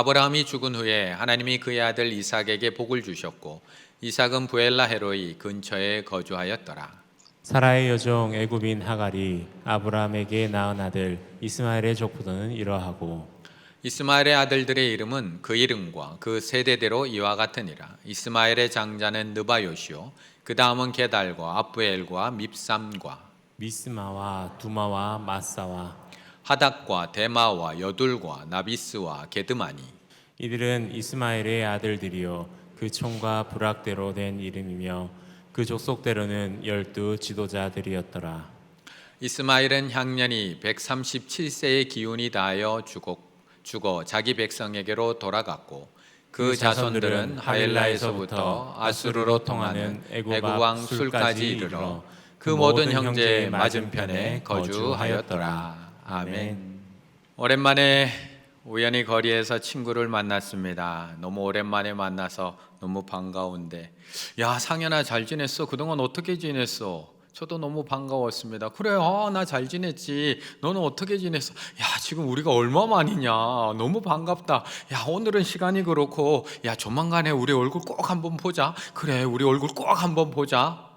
아브라함이 죽은 후에 하나님이 그의 아들 이삭에게 복을 주셨고 이삭은 부엘라헤로이 근처에 거주하였더라. 사라의 여종 애굽인 하갈이 아브라함에게 낳은 아들 이스마엘의 족보는 이러하고 이스마엘의 아들들의 이름은 그 이름과 그 세대대로 이와 같으니라. 이스마엘의 장자는 느바요시요 그 다음은 게달과 아브엘과 밉삼과 미스마와 두마와 마사와 하닥과 데마와 여둘과 나비스와 게드마니. 이들은 이스마엘의 아들들이요 그 총과 부락대로 된 이름이며 그 족속대로는 12 지도자들이었더라. 이스마엘은 향년이 137세의 기운이 다하여 죽어 자기 백성에게로 돌아갔고 그 자손들은 하일라에서부터 아수르로 통하는 애굽왕 술까지 이르러 그 모든 형제의 맞은편에 거주하였더라. 아멘. 오랜만에 우연히 거리에서 친구를 만났습니다. 너무 오랜만에 만나서 너무 반가운데, 야 상현아 잘 지냈어? 그동안 어떻게 지냈어? 저도 너무 반가웠습니다. 그래, 나 잘 지냈지. 너는 어떻게 지냈어? 야, 지금 우리가 얼마만이냐. 너무 반갑다. 야, 오늘은 시간이 그렇고, 야, 조만간에 우리 얼굴 꼭 한번 보자. 그래, 우리 얼굴 꼭 한번 보자.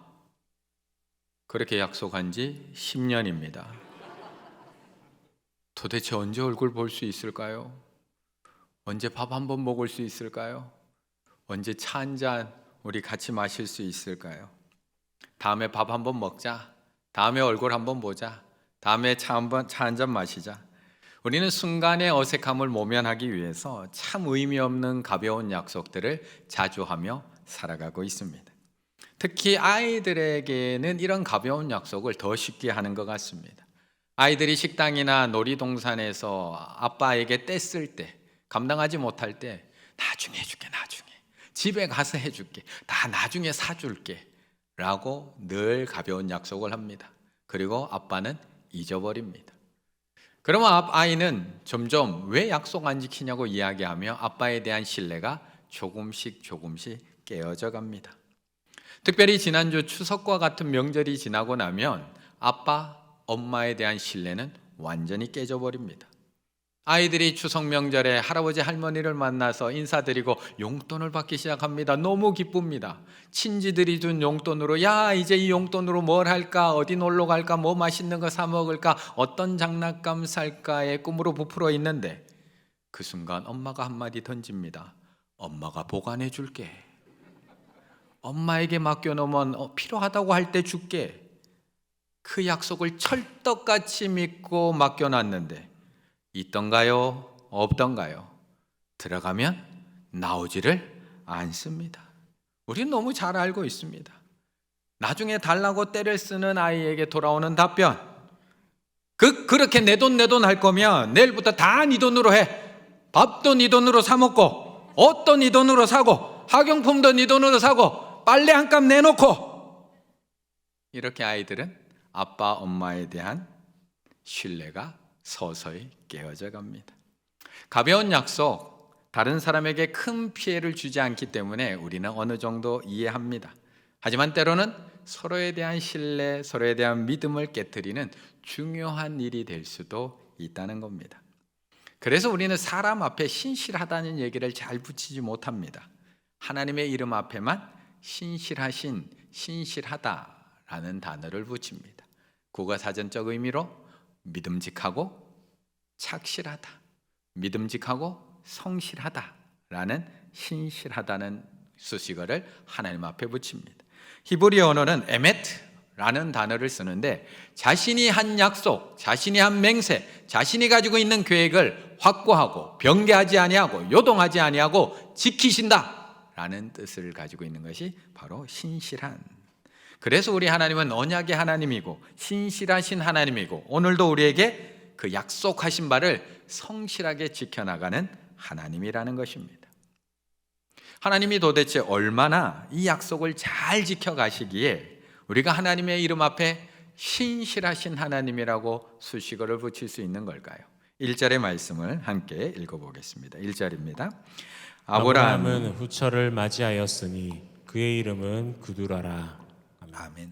그렇게 약속한 지 10년입니다. 도대체 언제 얼굴 볼 수 있을까요? 언제 밥 한번 먹을 수 있을까요? 언제 차 한 잔 우리 같이 마실 수 있을까요? 다음에 밥 한번 먹자. 다음에 얼굴 한번 보자. 다음에 차 한 잔 마시자. 우리는 순간의 어색함을 모면하기 위해서 참 의미 없는 가벼운 약속들을 자주 하며 살아가고 있습니다. 특히 아이들에게는 이런 가벼운 약속을 더 쉽게 하는 것 같습니다. 아이들이 식당이나 놀이동산에서 아빠에게 떼쓸 때, 감당하지 못할 때 나중에 해줄게, 나중에. 집에 가서 해줄게. 다 나중에 사줄게. 라고 늘 가벼운 약속을 합니다. 그리고 아빠는 잊어버립니다. 그러면 아이는 점점 왜 약속 안 지키냐고 이야기하며 아빠에 대한 신뢰가 조금씩 깨어져 갑니다. 특별히 지난주 추석과 같은 명절이 지나고 나면 아빠, 엄마에 대한 신뢰는 완전히 깨져버립니다. 아이들이 추석 명절에 할아버지 할머니를 만나서 인사드리고 용돈을 받기 시작합니다. 너무 기쁩니다. 친지들이 준 용돈으로 야 이제 이 용돈으로 뭘 할까, 어디 놀러 갈까, 뭐 맛있는 거 사 먹을까, 어떤 장난감 살까의 꿈으로 부풀어 있는데 그 순간 엄마가 한마디 던집니다. 엄마가 보관해 줄게. 엄마에게 맡겨놓으면 필요하다고 할 때 줄게. 그 약속을 철떡같이 믿고 맡겨놨는데 있던가요? 없던가요? 들어가면 나오지를 않습니다. 우리는 너무 잘 알고 있습니다. 나중에 달라고 떼를 쓰는 아이에게 돌아오는 답변, 그렇게 내 돈 할 거면 내일부터 다 네 돈으로 해. 밥도 네 돈으로 사 먹고, 옷도 네 돈으로 사고, 학용품도 네 돈으로 사고, 빨래 한 값 내놓고. 이렇게 아이들은 아빠, 엄마에 대한 신뢰가 서서히 깨어져 갑니다. 가벼운 약속, 다른 사람에게 큰 피해를 주지 않기 때문에 우리는 어느 정도 이해합니다. 하지만 때로는 서로에 대한 신뢰, 서로에 대한 믿음을 깨트리는 중요한 일이 될 수도 있다는 겁니다. 그래서 우리는 사람 앞에 신실하다는 얘기를 잘 붙이지 못합니다. 하나님의 이름 앞에만 신실하신, 신실하다라는 단어를 붙입니다. 국어사전적 의미로 믿음직하고 착실하다, 믿음직하고 성실하다라는 신실하다는 수식어를 하나님 앞에 붙입니다. 히브리 언어는 에메트라는 단어를 쓰는데 자신이 한 약속, 자신이 한 맹세, 자신이 가지고 있는 계획을 확고하고 변개하지 아니하고 요동하지 아니하고 지키신다라는 뜻을 가지고 있는 것이 바로 신실한. 그래서 우리 하나님은 언약의 하나님이고 신실하신 하나님이고 오늘도 우리에게 그 약속하신 바를 성실하게 지켜나가는 하나님이라는 것입니다. 하나님이 도대체 얼마나 이 약속을 잘 지켜가시기에 우리가 하나님의 이름 앞에 신실하신 하나님이라고 수식어를 붙일 수 있는 걸까요? 1절의 말씀을 함께 읽어보겠습니다. 1절입니다. 아브라함은 후처를 맞이하였으니 그의 이름은 그두라라. 아멘.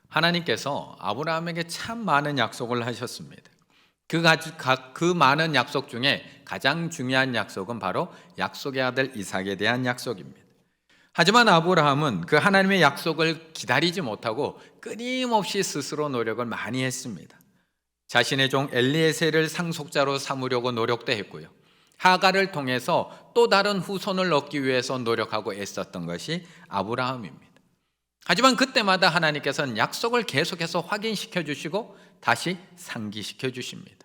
하나님께서 아브라함에게 참 많은 약속을 하셨습니다. 그 많은 약속 중에 가장 중요한 약속은 바로 약속의 아들 이삭에 대한 약속입니다. 하지만 아브라함은 그 하나님의 약속을 기다리지 못하고 끊임없이 스스로 노력을 많이 했습니다. 자신의 종 엘리에셀을 상속자로 삼으려고 노력도 했고요. 하갈을 통해서 또 다른 후손을 얻기 위해서 노력하고 애썼던 것이 아브라함입니다. 하지만 그때마다 하나님께서는 약속을 계속해서 확인시켜 주시고 다시 상기시켜 주십니다.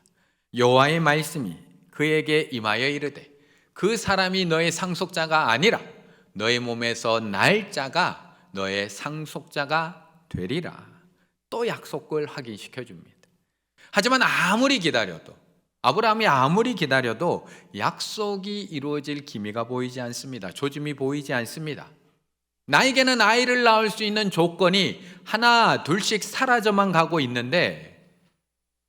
여호와의 말씀이 그에게 임하여 이르되 그 사람이 너의 상속자가 아니라 너의 몸에서 날 자가 너의 상속자가 되리라. 또 약속을 확인시켜 줍니다. 하지만 아브라함이 아무리 기다려도 약속이 이루어질 기미가 보이지 않습니다. 조짐이 보이지 않습니다. 나에게는 아이를 낳을 수 있는 조건이 하나 둘씩 사라져만 가고 있는데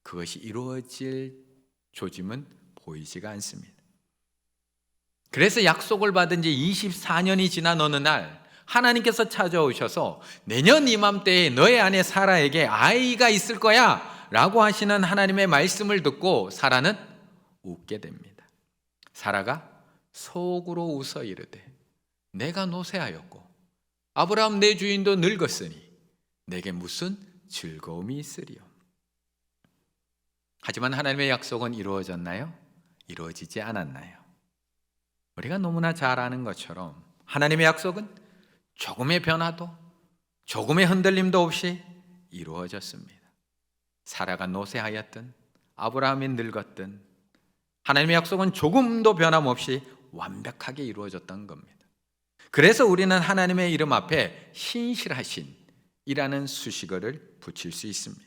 그것이 이루어질 조짐은 보이지가 않습니다. 그래서 약속을 받은 지 24년이 지난 어느 날 하나님께서 찾아오셔서 내년 이맘때에 너의 아내 사라에게 아이가 있을 거야 라고 하시는 하나님의 말씀을 듣고 사라는 웃게 됩니다. 사라가 속으로 웃어 이르되 내가 노쇠하였고 아브라함 내 주인도 늙었으니 내게 무슨 즐거움이 있으리요. 하지만 하나님의 약속은 이루어졌나요? 이루어지지 않았나요? 우리가 너무나 잘 아는 것처럼 하나님의 약속은 조금의 변화도 조금의 흔들림도 없이 이루어졌습니다. 사라가 노쇠하였든 아브라함이 늙었든 하나님의 약속은 조금도 변함없이 완벽하게 이루어졌던 겁니다. 그래서 우리는 하나님의 이름 앞에 신실하신이라는 수식어를 붙일 수 있습니다.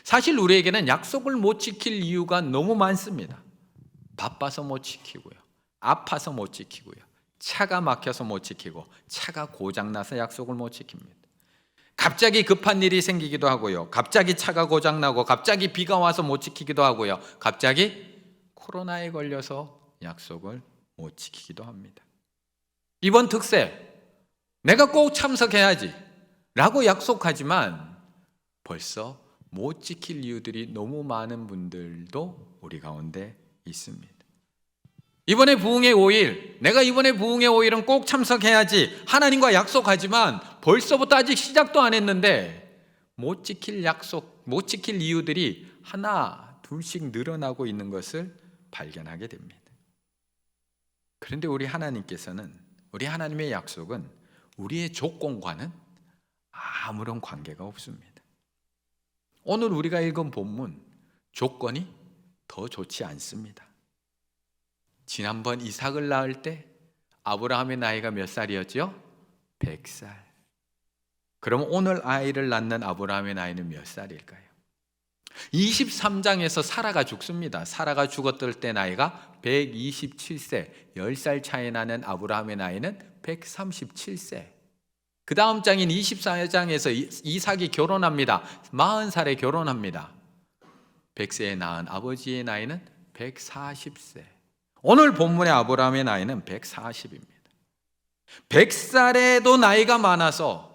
사실 우리에게는 약속을 못 지킬 이유가 너무 많습니다. 바빠서 못 지키고요, 아파서 못 지키고요, 차가 막혀서 못 지키고 차가 고장나서 약속을 못 지킵니다. 갑자기 급한 일이 생기기도 하고요, 갑자기 차가 고장나고 갑자기 비가 와서 못 지키기도 하고요, 갑자기 코로나에 걸려서 약속을 못 지키기도 합니다. 이번 특세 내가 꼭 참석해야지 라고 약속하지만 벌써 못 지킬 이유들이 너무 많은 분들도 우리 가운데 있습니다. 이번에 부흥의 5일, 내가 이번에 부흥의 5일은 꼭 참석해야지 하나님과 약속하지만 벌써부터 아직 시작도 안 했는데 못 지킬 약속, 못 지킬 이유들이 하나 둘씩 늘어나고 있는 것을 발견하게 됩니다. 그런데 우리 하나님의 약속은 우리의 조건과는 아무런 관계가 없습니다. 오늘 우리가 읽은 본문 조건이 더 좋지 않습니다. 지난번 이삭을 낳을 때 아브라함의 나이가 몇 살이었죠? 100살. 그럼 오늘 아이를 낳는 아브라함의 나이는 몇 살일까요? 23장에서 사라가 죽습니다. 사라가 죽었을 때 나이가 127세, 10살 차이 나는 아브라함의 나이는 137세. 그 다음 장인 24장에서 이삭이 결혼합니다. 40살에 결혼합니다. 100세에 낳은 아버지의 나이는 140세. 오늘 본문의 아브라함의 나이는 140입니다. 100살에도 나이가 많아서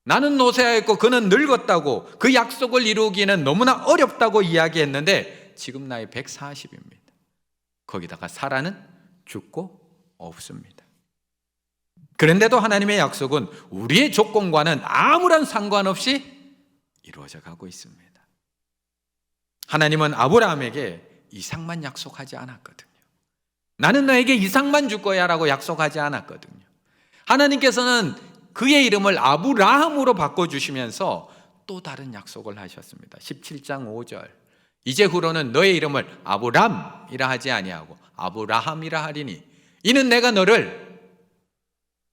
나는 노쇠하였고 그는 늙었다고 그 약속을 이루기는 너무나 어렵다고 이야기했는데 지금 나이 140입니다. 거기다가 사라는 죽고 없습니다. 그런데도 하나님의 약속은 우리의 조건과는 아무런 상관없이 이루어져 가고 있습니다. 하나님은 아브라함에게 이삭만 약속하지 않았거든요. 나는 너에게 이삭만 줄 거야 라고 약속하지 않았거든요. 하나님께서는 그의 이름을 아브라함으로 바꿔주시면서 또 다른 약속을 하셨습니다. 17장 5절 이제후로는 너의 이름을 아브람이라 하지 아니하고 아브라함이라 하리니 이는 내가 너를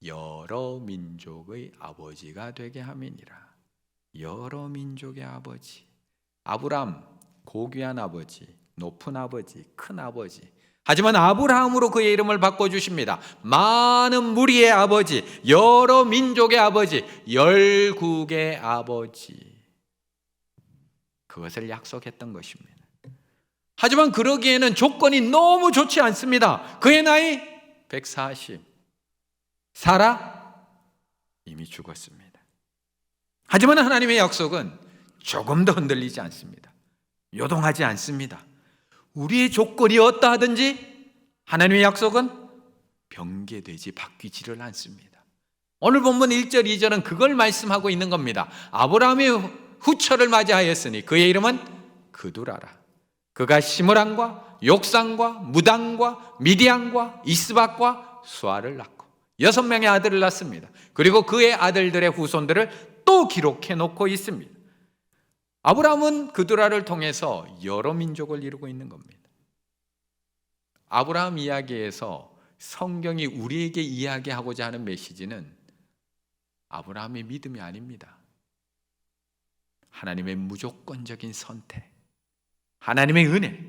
여러 민족의 아버지가 되게 함이니라. 여러 민족의 아버지. 아브람 고귀한 아버지, 높은 아버지, 큰 아버지. 하지만 아브라함으로 그의 이름을 바꿔주십니다. 많은 무리의 아버지, 여러 민족의 아버지, 열국의 아버지. 그것을 약속했던 것입니다. 하지만 그러기에는 조건이 너무 좋지 않습니다. 그의 나이 140. 사라 이미 죽었습니다. 하지만 하나님의 약속은 조금도 흔들리지 않습니다. 요동하지 않습니다. 우리의 조건이 어떠하든지 하나님의 약속은 변개되지 바뀌지를 않습니다. 오늘 본문 1절 2절은 그걸 말씀하고 있는 겁니다. 아브라함의 후처를 맞이하였으니 그의 이름은 그두라라. 그가 시므랑과 욕상과 무당과 미디안과 이스박과 수아를 낳고 6명의 아들을 낳습니다. 그리고 그의 아들들의 후손들을 또 기록해 놓고 있습니다. 아브라함은 그두라를 통해서 여러 민족을 이루고 있는 겁니다. 아브라함 이야기에서 성경이 우리에게 이야기하고자 하는 메시지는 아브라함의 믿음이 아닙니다. 하나님의 무조건적인 선택, 하나님의 은혜,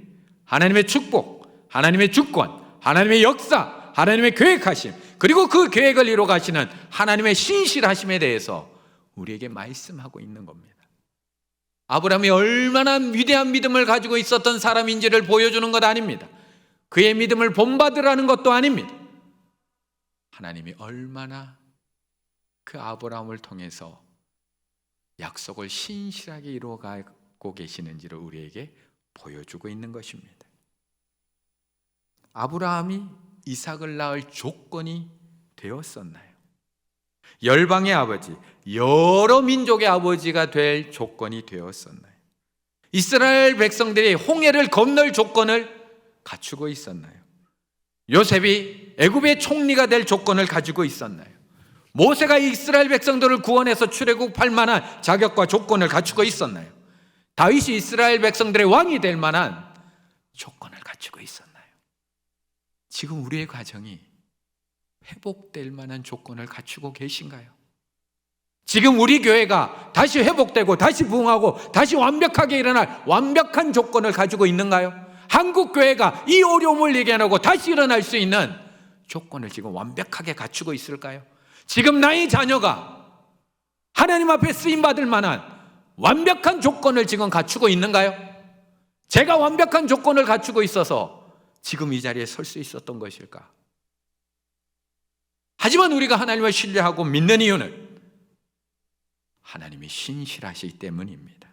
하나님의 축복, 하나님의 주권, 하나님의 역사, 하나님의 계획하심, 그리고 그 계획을 이루어 가시는 하나님의 신실하심에 대해서 우리에게 말씀하고 있는 겁니다. 아브라함이 얼마나 위대한 믿음을 가지고 있었던 사람인지를 보여주는 것 아닙니다. 그의 믿음을 본받으라는 것도 아닙니다. 하나님이 얼마나 그 아브라함을 통해서 약속을 신실하게 이루어가고 계시는지를 우리에게 보여주고 있는 것입니다. 아브라함이 이삭을 낳을 조건이 되었었나요? 열방의 아버지, 여러 민족의 아버지가 될 조건이 되었었나요? 이스라엘 백성들이 홍해를 건널 조건을 갖추고 있었나요? 요셉이 애굽의 총리가 될 조건을 가지고 있었나요? 모세가 이스라엘 백성들을 구원해서 출애굽할 만한 자격과 조건을 갖추고 있었나요? 다윗이 이스라엘 백성들의 왕이 될 만한 조건을 갖추고 있었나요? 지금 우리의 가정이 회복될 만한 조건을 갖추고 계신가요? 지금 우리 교회가 다시 회복되고 다시 부흥하고 다시 완벽하게 일어날 완벽한 조건을 가지고 있는가요? 한국 교회가 이 어려움을 이겨내고 다시 일어날 수 있는 조건을 지금 완벽하게 갖추고 있을까요? 지금 나의 자녀가 하나님 앞에 쓰임받을 만한 완벽한 조건을 지금 갖추고 있는가요? 제가 완벽한 조건을 갖추고 있어서 지금 이 자리에 설 수 있었던 것일까? 하지만 우리가 하나님을 신뢰하고 믿는 이유는 하나님이 신실하시기 때문입니다.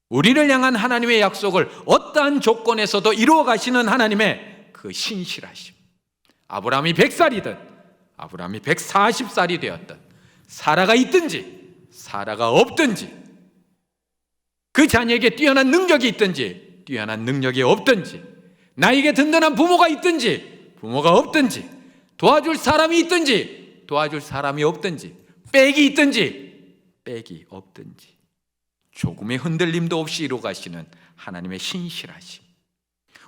우리를 향한 하나님의 약속을 어떠한 조건에서도 이루어 가시는 하나님의 그 신실하심. 아브라함이 100살이든 아브라함이 140살이 되었든 사라가 있든지 사라가 없든지 그 자녀에게 뛰어난 능력이 있든지 뛰어난 능력이 없든지 나에게 든든한 부모가 있든지 부모가 없든지 도와줄 사람이 있든지 도와줄 사람이 없든지 빽이 있든지 빽이 없든지 조금의 흔들림도 없이 이루어 가시는 하나님의 신실하심.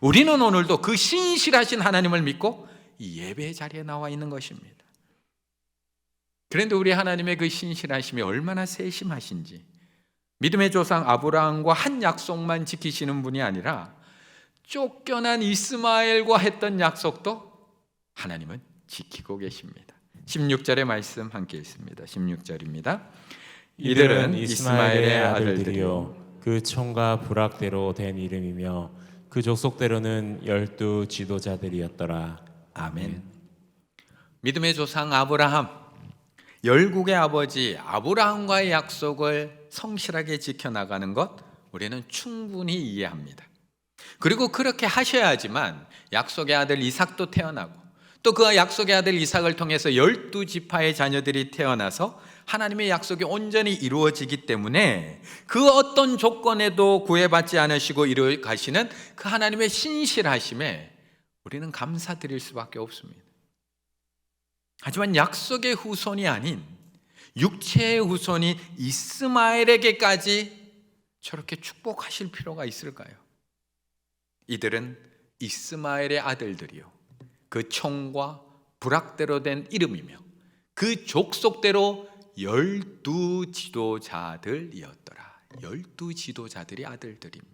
우리는 오늘도 그 신실하신 하나님을 믿고 이 예배 자리에 나와 있는 것입니다. 그런데 우리 하나님의 그 신실하심이 얼마나 세심하신지 믿음의 조상 아브라함과 한 약속만 지키시는 분이 아니라 쫓겨난 이스마엘과 했던 약속도 하나님은 지키고 계십니다. 16절의 말씀 함께 읽습니다. 16절입니다. 이들은 이스마엘의 아들들이요 그 총과 부락대로 된 이름이며 그 족속대로는 12 지도자들이었더라. 아멘. 믿음의 조상 아브라함, 열국의 아버지 아브라함과의 약속을 성실하게 지켜나가는 것 우리는 충분히 이해합니다. 그리고 그렇게 하셔야지만 약속의 아들 이삭도 태어나고 또 그 약속의 아들 이삭을 통해서 12지파의 자녀들이 태어나서 하나님의 약속이 온전히 이루어지기 때문에 그 어떤 조건에도 구애받지 않으시고 이루어 가시는 그 하나님의 신실하심에 우리는 감사드릴 수밖에 없습니다. 하지만 약속의 후손이 아닌 육체의 후손인 이스마엘에게까지 저렇게 축복하실 필요가 있을까요? 이들은 이스마엘의 아들들이요 그 총과 부락대로 된 이름이며 그 족속대로 12 지도자들이었더라. 12 지도자들이 아들들입니다.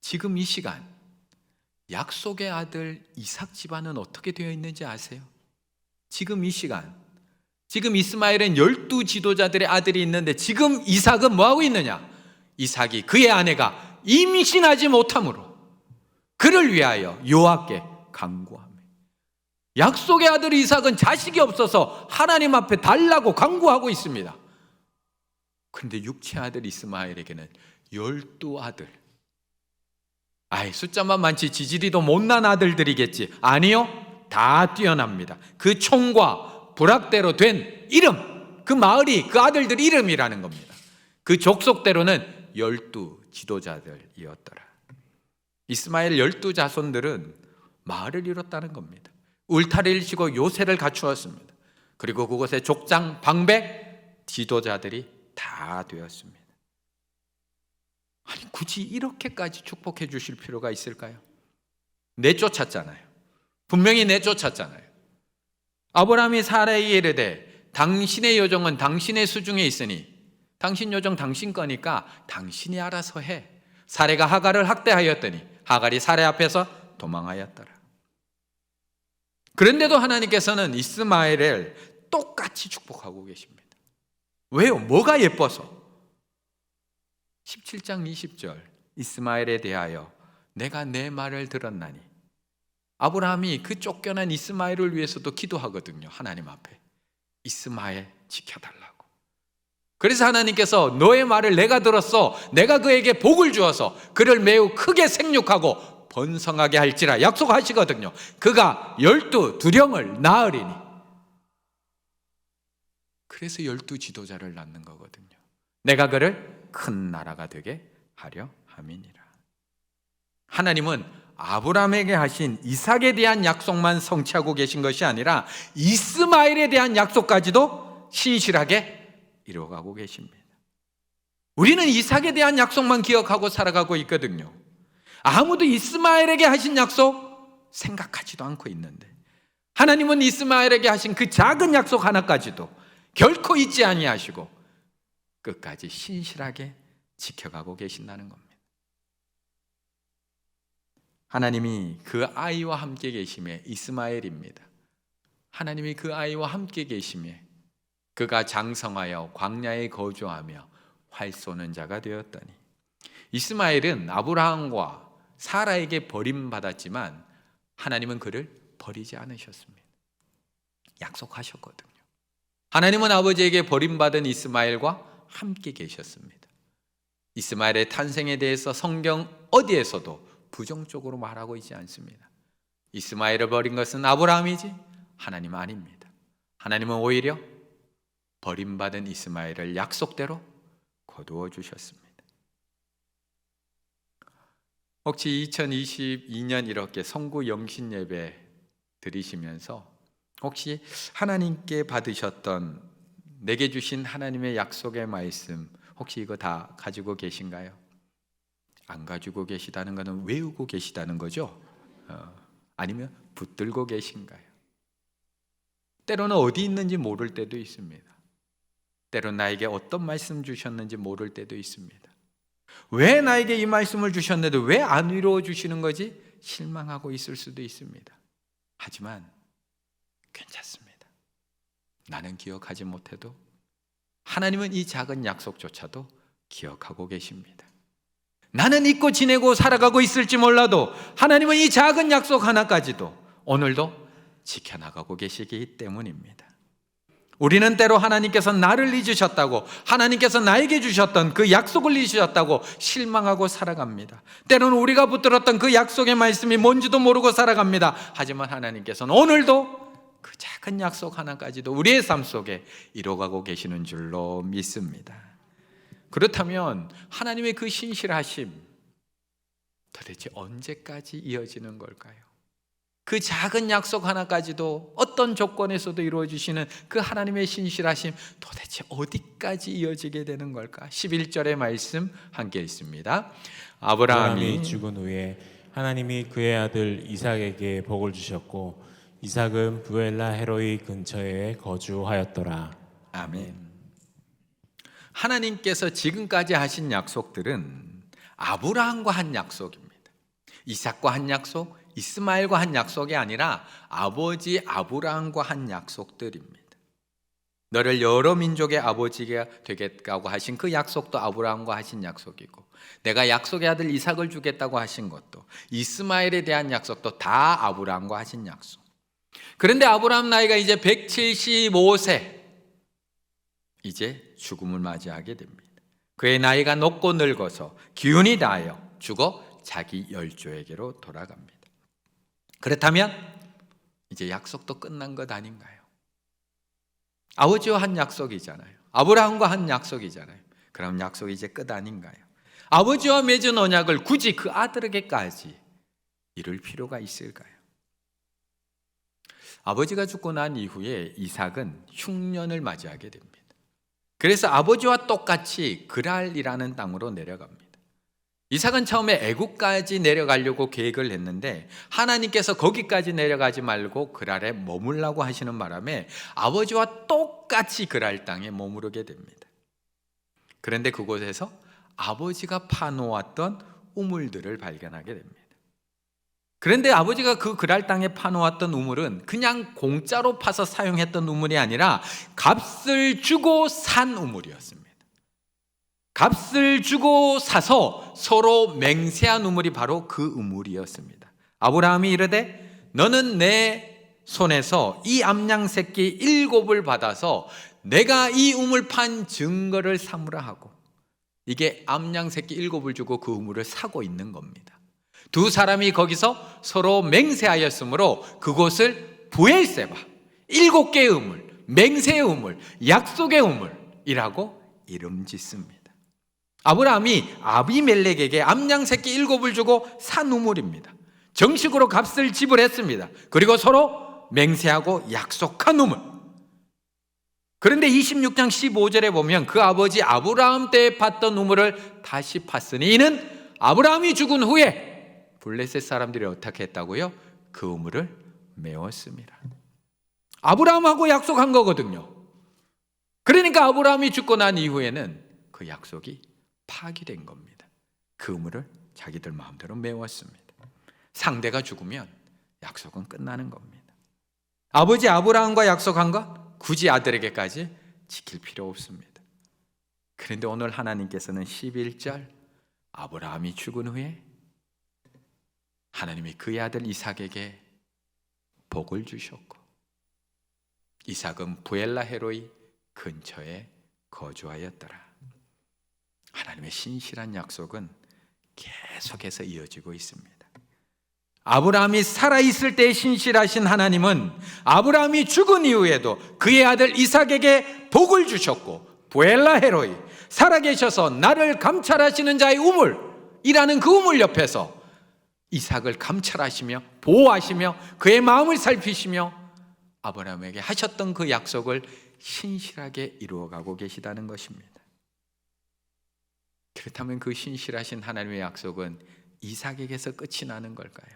지금 이 시간 약속의 아들 이삭 집안은 어떻게 되어 있는지 아세요? 지금 이 시간 지금 이스마엘은 12 지도자들의 아들이 있는데 지금 이삭은 뭐하고 있느냐? 이삭이 그의 아내가 임신하지 못함으로 그를 위하여 여호와께 간구하며 약속의 아들 이삭은 자식이 없어서 하나님 앞에 달라고 간구하고 있습니다. 그런데 육체 아들 이스마엘에게는 12 아들 숫자만 많지 지지리도 못난 아들들이겠지. 아니요, 다 뛰어납니다. 그 총과 부락대로 된 이름, 그 마을이 그 아들들 이름이라는 겁니다. 그 족속대로는 12 지도자들이었더라. 이스마엘 12 자손들은 마을을 이뤘다는 겁니다. 울타리를 치고 요새를 갖추었습니다. 그리고 그곳에 족장, 방백, 지도자들이 다 되었습니다. 아니, 굳이 이렇게까지 축복해 주실 필요가 있을까요? 내쫓았잖아요. 분명히 내쫓았잖아요. 아브라함이 사라에게 이르되 당신의 여종은 당신의 수중에 있으니 당신 여종 당신 거니까 당신이 알아서 해. 사레가 하갈을 학대하였더니 하갈이 사레 앞에서 도망하였더라. 그런데도 하나님께서는 이스마엘을 똑같이 축복하고 계십니다. 왜요? 뭐가 예뻐서? 17장 20절 이스마엘에 대하여 내가 내 말을 들었나니, 아브라함이 그 쫓겨난 이스마엘을 위해서도 기도하거든요. 하나님 앞에 이스마엘 지켜달라고. 그래서 하나님께서 너의 말을 내가 들었어, 내가 그에게 복을 주어서 그를 매우 크게 생육하고 번성하게 할지라 약속하시거든요. 그가 12 두령을 낳으리니. 그래서 12 지도자를 낳는 거거든요. 내가 그를 큰 나라가 되게 하려 함이니라. 하나님은 아브라함에게 하신 이삭에 대한 약속만 성취하고 계신 것이 아니라 이스마엘에 대한 약속까지도 신실하게 이루어가고 계십니다. 우리는 이삭에 대한 약속만 기억하고 살아가고 있거든요. 아무도 이스마엘에게 하신 약속 생각하지도 않고 있는데, 하나님은 이스마엘에게 하신 그 작은 약속 하나까지도 결코 잊지 아니하시고 끝까지 신실하게 지켜가고 계신다는 겁니다. 하나님이 그 아이와 함께 계심에 이스마엘입니다. 하나님이 그 아이와 함께 계심에 그가 장성하여 광야에 거주하며 활 쏘는 자가 되었더니, 이스마엘은 아브라함과 사라에게 버림받았지만 하나님은 그를 버리지 않으셨습니다. 약속하셨거든요. 하나님은 아버지에게 버림받은 이스마엘과 함께 계셨습니다. 이스마엘의 탄생에 대해서 성경 어디에서도 부정적으로 말하고 있지 않습니다. 이스마엘을 버린 것은 아브라함이지 하나님 아닙니다. 하나님은 오히려 버림받은 이스마엘을 약속대로 거두어 주셨습니다. 혹시 2022년 이렇게 성구 영신 예배 드리시면서 혹시 하나님께 받으셨던, 내게 주신 하나님의 약속의 말씀 혹시 이거 다 가지고 계신가요? 안 가지고 계시다는 것은 외우고 계시다는 거죠? 아니면 붙들고 계신가요? 때로는 어디 있는지 모를 때도 있습니다. 때로는 나에게 어떤 말씀 주셨는지 모를 때도 있습니다. 왜 나에게 이 말씀을 주셨는데 왜 안 이루어 주시는 거지? 실망하고 있을 수도 있습니다. 하지만 괜찮습니다. 나는 기억하지 못해도 하나님은 이 작은 약속조차도 기억하고 계십니다. 나는 잊고 지내고 살아가고 있을지 몰라도 하나님은 이 작은 약속 하나까지도 오늘도 지켜나가고 계시기 때문입니다. 우리는 때로 하나님께서 나를 잊으셨다고, 하나님께서 나에게 주셨던 그 약속을 잊으셨다고 실망하고 살아갑니다. 때로는 우리가 붙들었던 그 약속의 말씀이 뭔지도 모르고 살아갑니다. 하지만 하나님께서는 오늘도 그 작은 약속 하나까지도 우리의 삶 속에 이뤄가고 계시는 줄로 믿습니다. 그렇다면 하나님의 그 신실하심 도대체 언제까지 이어지는 걸까요? 그 작은 약속 하나까지도 어떤 조건에서도 이루어지시는 그 하나님의 신실하심 도대체 어디까지 이어지게 되는 걸까? 11절의 말씀 함께 있습니다. 아브라함이 죽은 후에 하나님이 그의 아들 이삭에게 복을 주셨고 이삭은 부엘라 헤로이 근처에 거주하였더라. 아멘. 하나님께서 지금까지 하신 약속들은 아브라함과 한 약속입니다. 이삭과 한 약속, 이스마엘과 한 약속이 아니라 아버지 아브라함과 한 약속들입니다. 너를 여러 민족의 아버지가 되겠다고 하신 그 약속도 아브라함과 하신 약속이고, 내가 약속의 아들 이삭을 주겠다고 하신 것도, 이스마엘에 대한 약속도 다 아브라함과 하신 약속. 그런데 아브라함 나이가 이제 175세, 이제 죽음을 맞이하게 됩니다. 그의 나이가 높고 늙어서 기운이 다하여 죽어 자기 열조에게로 돌아갑니다. 그렇다면 이제 약속도 끝난 것 아닌가요? 아버지와 한 약속이잖아요. 아브라함과 한 약속이잖아요. 그럼 약속이 이제 끝 아닌가요? 아버지와 맺은 언약을 굳이 그 아들에게까지 이룰 필요가 있을까요? 아버지가 죽고 난 이후에 이삭은 흉년을 맞이하게 됩니다. 그래서 아버지와 똑같이 그랄이라는 땅으로 내려갑니다. 이삭은 처음에 애굽까지 내려가려고 계획을 했는데 하나님께서 거기까지 내려가지 말고 그랄에 머물라고 하시는 바람에 아버지와 똑같이 그랄 땅에 머무르게 됩니다. 그런데 그곳에서 아버지가 파놓았던 우물들을 발견하게 됩니다. 그런데 아버지가 그 그랄 땅에 파놓았던 우물은 그냥 공짜로 파서 사용했던 우물이 아니라 값을 주고 산 우물이었습니다. 값을 주고 사서 서로 맹세한 우물이 바로 그 우물이었습니다. 아브라함이 이르되 너는 내 손에서 이 암양 새끼 7을 받아서 내가 이 우물 판 증거를 삼으라 하고, 이게 암양 새끼 7을 주고 그 우물을 사고 있는 겁니다. 두 사람이 거기서 서로 맹세하였으므로 그곳을 부엘세바, 7개의 우물, 맹세의 우물, 약속의 우물이라고 이름 짓습니다. 아브라함이 아비멜렉에게 암양 새끼 7을 주고 산 우물입니다. 정식으로 값을 지불했습니다. 그리고 서로 맹세하고 약속한 우물. 그런데 26장 15절에 보면 그 아버지 아브라함 때에 팠던 우물을 다시 팠으니 이는 아브라함이 죽은 후에 블레셋 사람들이 어떻게 했다고요? 그 우물을 메웠습니다. 아브라함하고 약속한 거거든요. 그러니까 아브라함이 죽고 난 이후에는 그 약속이 파기된 겁니다. 그 우물을 자기들 마음대로 메웠습니다. 상대가 죽으면 약속은 끝나는 겁니다. 아버지 아브라함과 약속한 것 굳이 아들에게까지 지킬 필요 없습니다. 그런데 오늘 하나님께서는 11절 아브라함이 죽은 후에 하나님이 그의 아들 이삭에게 복을 주셨고 이삭은 부엘라 헤로이 근처에 거주하였더라. 하나님의 신실한 약속은 계속해서 이어지고 있습니다. 아브라함이 살아있을 때 신실하신 하나님은 아브라함이 죽은 이후에도 그의 아들 이삭에게 복을 주셨고 부엘라 헤로이, 살아계셔서 나를 감찰하시는 자의 우물이라는 그 우물 옆에서 이삭을 감찰하시며 보호하시며 그의 마음을 살피시며 아브라함에게 하셨던 그 약속을 신실하게 이루어가고 계시다는 것입니다. 그렇다면 그 신실하신 하나님의 약속은 이삭에게서 끝이 나는 걸까요?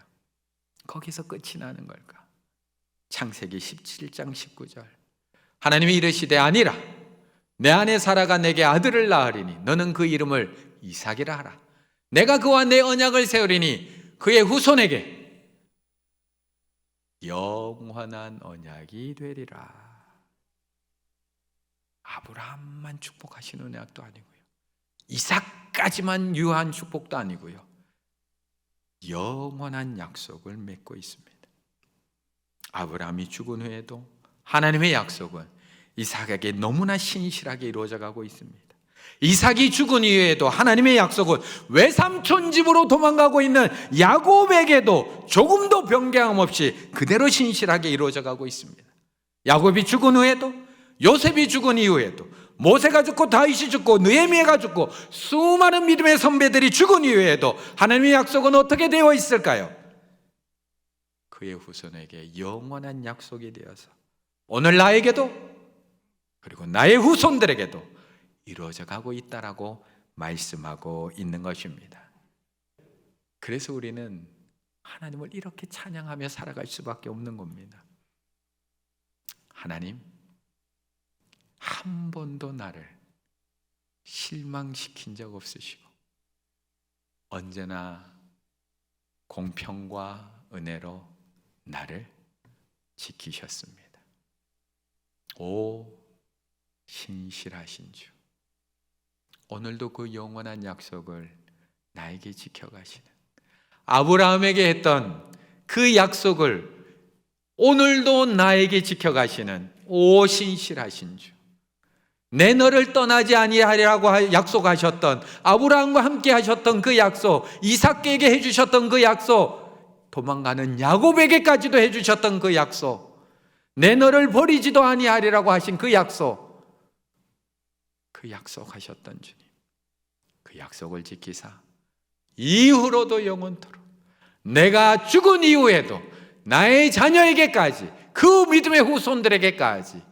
거기서 끝이 나는 걸까? 창세기 17장 19절 하나님이 이르시되 아니라 내 아내 사라가 내게 아들을 낳으리니 너는 그 이름을 이삭이라 하라. 내가 그와 내 언약을 세우리니 그의 후손에게 영원한 언약이 되리라. 아브라함만 축복하시는 언약도 아니고요, 이삭까지만 유한 축복도 아니고요, 영원한 약속을 맺고 있습니다. 아브라함이 죽은 후에도 하나님의 약속은 이삭에게 너무나 신실하게 이루어져 가고 있습니다. 이삭이 죽은 이후에도 하나님의 약속은 외삼촌 집으로 도망가고 있는 야곱에게도 조금도 변경함 없이 그대로 신실하게 이루어져 가고 있습니다. 야곱이 죽은 후에도, 요셉이 죽은 이후에도, 모세가 죽고 다윗이 죽고 느헤미야가 죽고 수많은 믿음의 선배들이 죽은 이후에도 하나님의 약속은 어떻게 되어 있을까요? 그의 후손에게 영원한 약속이 되어서 오늘 나에게도 그리고 나의 후손들에게도 이루어져 가고 있다라고 말씀하고 있는 것입니다. 그래서 우리는 하나님을 이렇게 찬양하며 살아갈 수밖에 없는 겁니다. 하나님, 한 번도 나를 실망시킨 적 없으시고 언제나 공평과 은혜로 나를 지키셨습니다. 오 신실하신 주, 오늘도 그 영원한 약속을 나에게 지켜가시는, 아브라함에게 했던 그 약속을 오늘도 나에게 지켜가시는 오 신실하신 주, 내 너를 떠나지 아니하리라고 약속하셨던, 아브라함과 함께 하셨던 그 약속, 이삭에게 해주셨던 그 약속, 도망가는 야곱에게까지도 해주셨던 그 약속, 내 너를 버리지도 아니하리라고 하신 그 약속, 그 약속하셨던 주님, 그 약속을 지키사 이후로도 영원토록, 내가 죽은 이후에도 나의 자녀에게까지, 그 믿음의 후손들에게까지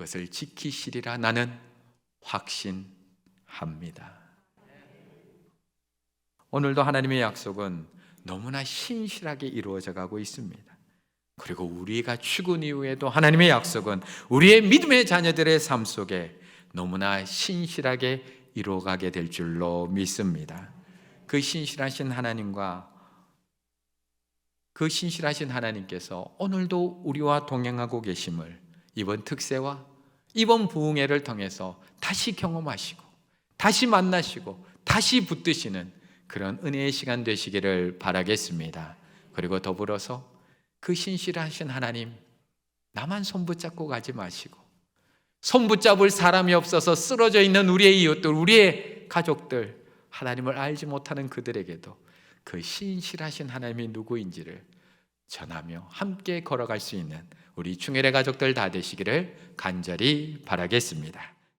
그것을 지키시리라 나는 확신합니다. 오늘도 하나님의 약속은 너무나 신실하게 이루어져 가고 있습니다. 그리고 우리가 죽은 이후에도 하나님의 약속은 우리의 믿음의 자녀들의 삶 속에 너무나 신실하게 이루어가게 될 줄로 믿습니다. 그 신실하신 하나님과 그 신실하신 하나님께서 오늘도 우리와 동행하고 계심을 이번 특세와 이번 부흥회를 통해서 다시 경험하시고, 다시 만나시고, 다시 붙드시는 그런 은혜의 시간 되시기를 바라겠습니다. 그리고 더불어서 그 신실하신 하나님, 나만 손 붙잡고 가지 마시고, 손 붙잡을 사람이 없어서 쓰러져 있는 우리의 이웃들, 우리의 가족들, 하나님을 알지 못하는 그들에게도 그 신실하신 하나님이 누구인지를 전하며 함께 걸어갈 수 있는 우리 충혈의 가족들 다 되시기를 간절히 바라겠습니다.